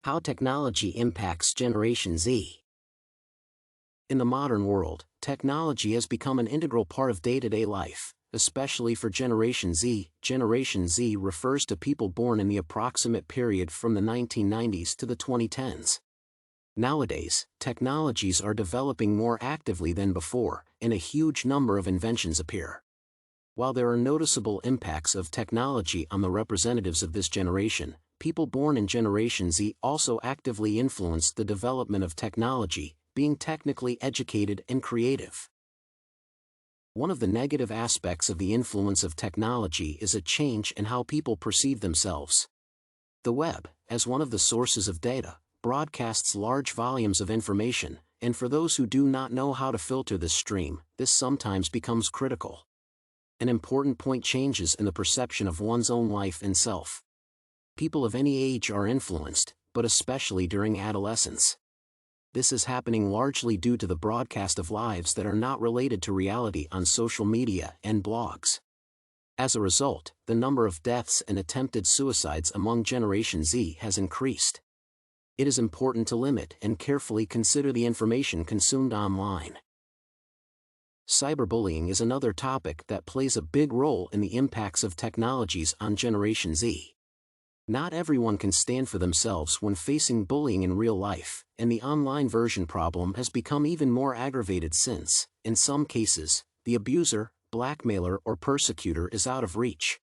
How technology impacts Generation Z. In the modern world, technology has become an integral part of day-to-day life, especially for Generation Z. Generation Z refers to people born in the approximate period from the 1990s to the 2010s. Nowadays, technologies are developing more actively than before, and a huge number of inventions appear. While there are noticeable impacts of technology on the representatives of this generation, people born in Generation Z also actively influence the development of technology, being technically educated and creative. One of the negative aspects of the influence of technology is a change in how people perceive themselves. The web, as one of the sources of data, broadcasts large volumes of information, and for those who do not know how to filter this stream, this sometimes becomes critical. An important point: changes in the perception of one's own life and self. People of any age are influenced, but especially during adolescence. This is happening largely due to the broadcast of lives that are not related to reality on social media and blogs. As a result, the number of deaths and attempted suicides among Generation Z has increased. It is important to limit and carefully consider the information consumed online. Cyberbullying is another topic that plays a big role in the impacts of technologies on Generation Z. Not everyone can stand for themselves when facing bullying in real life, and the online version problem has become even more aggravated since, in some cases, the abuser, blackmailer, or persecutor is out of reach.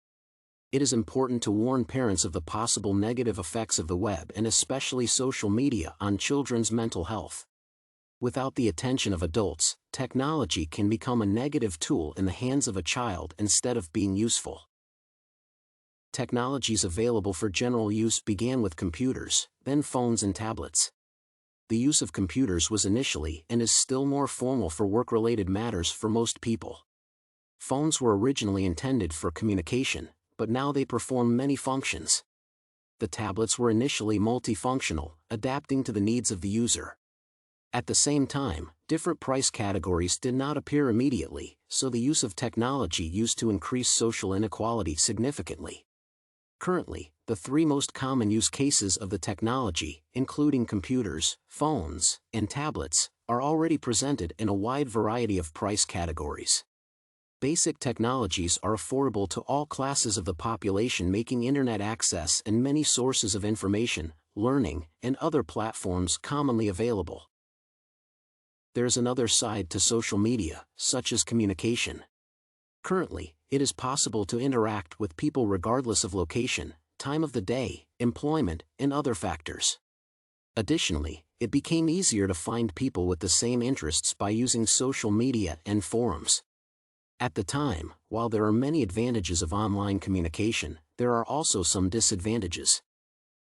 It is important to warn parents of the possible negative effects of the web and especially social media on children's mental health. Without the attention of adults, technology can become a negative tool in the hands of a child instead of being useful. Technologies available for general use began with computers, then phones and tablets. The use of computers was initially and is still more formal for work-related matters for most people. Phones were originally intended for communication, but now they perform many functions. The tablets were initially multifunctional, adapting to the needs of the user. At the same time, different price categories did not appear immediately, so the use of technology used to increase social inequality significantly. Currently, the three most common use cases of the technology, including computers, phones, and tablets, are already presented in a wide variety of price categories. Basic technologies are affordable to all classes of the population, making internet access and many sources of information, learning, and other platforms commonly available. There's another side to social media, such as communication. Currently, it is possible to interact with people regardless of location, time of the day, employment, and other factors. Additionally, it became easier to find people with the same interests by using social media and forums. At the time, while there are many advantages of online communication, there are also some disadvantages.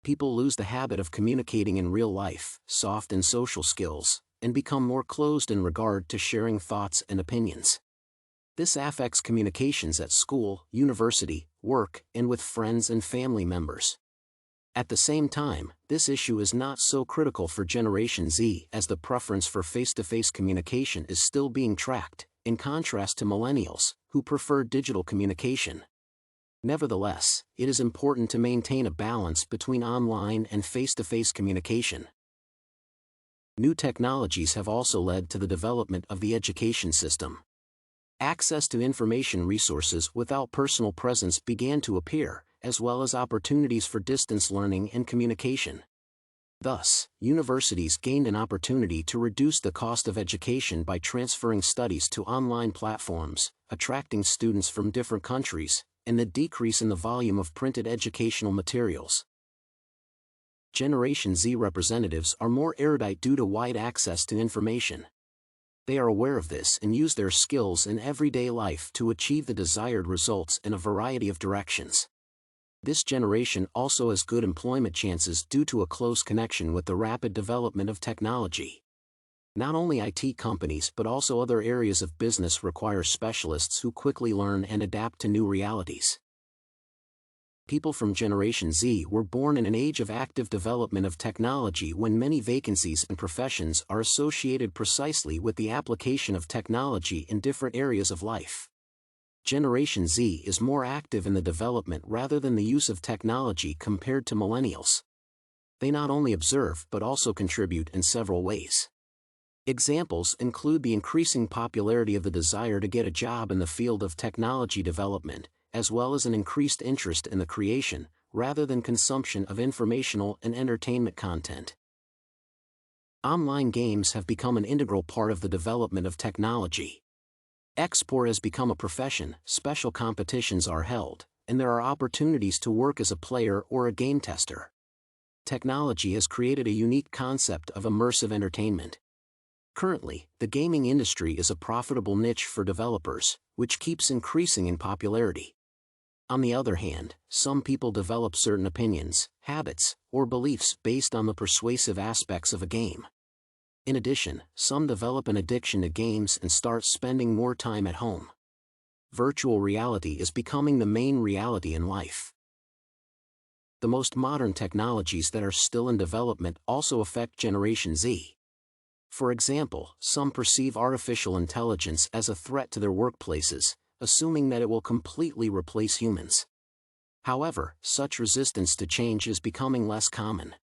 People lose the habit of communicating in real life, soft and social skills, and become more closed in regard to sharing thoughts and opinions. This affects communications at school, university, work, and with friends and family members. At the same time, this issue is not so critical for Generation Z as the preference for face-to-face communication is still being tracked, in contrast to millennials, who prefer digital communication. Nevertheless, it is important to maintain a balance between online and face-to-face communication. New technologies have also led to the development of the education system. Access to information resources without personal presence began to appear, as well as opportunities for distance learning and communication. Thus, universities gained an opportunity to reduce the cost of education by transferring studies to online platforms, attracting students from different countries, and the decrease in the volume of printed educational materials. Generation Z representatives are more erudite due to wide access to information. They are aware of this and use their skills in everyday life to achieve the desired results in a variety of directions. This generation also has good employment chances due to a close connection with the rapid development of technology. Not only IT companies but also other areas of business require specialists who quickly learn and adapt to new realities. People from Generation Z were born in an age of active development of technology when many vacancies and professions are associated precisely with the application of technology in different areas of life. Generation Z is more active in the development rather than the use of technology compared to millennials. They not only observe but also contribute in several ways. Examples include the increasing popularity of the desire to get a job in the field of technology development, as well as an increased interest in the creation, rather than consumption of informational and entertainment content. Online games have become an integral part of the development of technology. Export has become a profession, special competitions are held, and there are opportunities to work as a player or a game tester. Technology has created a unique concept of immersive entertainment. Currently, the gaming industry is a profitable niche for developers, which keeps increasing in popularity. On the other hand, some people develop certain opinions, habits, or beliefs based on the persuasive aspects of a game. In addition, some develop an addiction to games and start spending more time at home. Virtual reality is becoming the main reality in life. The most modern technologies that are still in development also affect Generation Z. For example, some perceive artificial intelligence as a threat to their workplaces, assuming that it will completely replace humans. However, such resistance to change is becoming less common.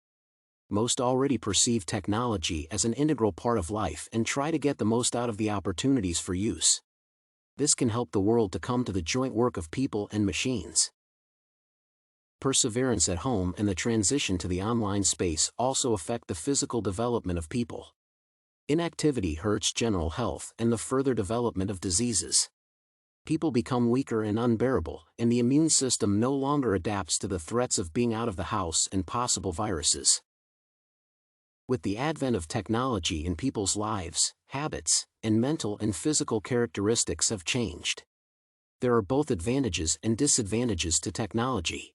Most already perceive technology as an integral part of life and try to get the most out of the opportunities for use. This can help the world to come to the joint work of people and machines. Perseverance at home and the transition to the online space also affect the physical development of people. Inactivity hurts general health and the further development of diseases. People become weaker and unbearable, and the immune system no longer adapts to the threats of being out of the house and possible viruses. With the advent of technology in people's lives, habits, and mental and physical characteristics have changed. There are both advantages and disadvantages to technology.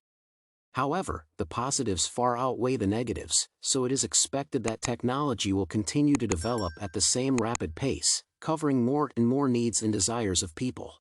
However, the positives far outweigh the negatives, so it is expected that technology will continue to develop at the same rapid pace, covering more and more needs and desires of people.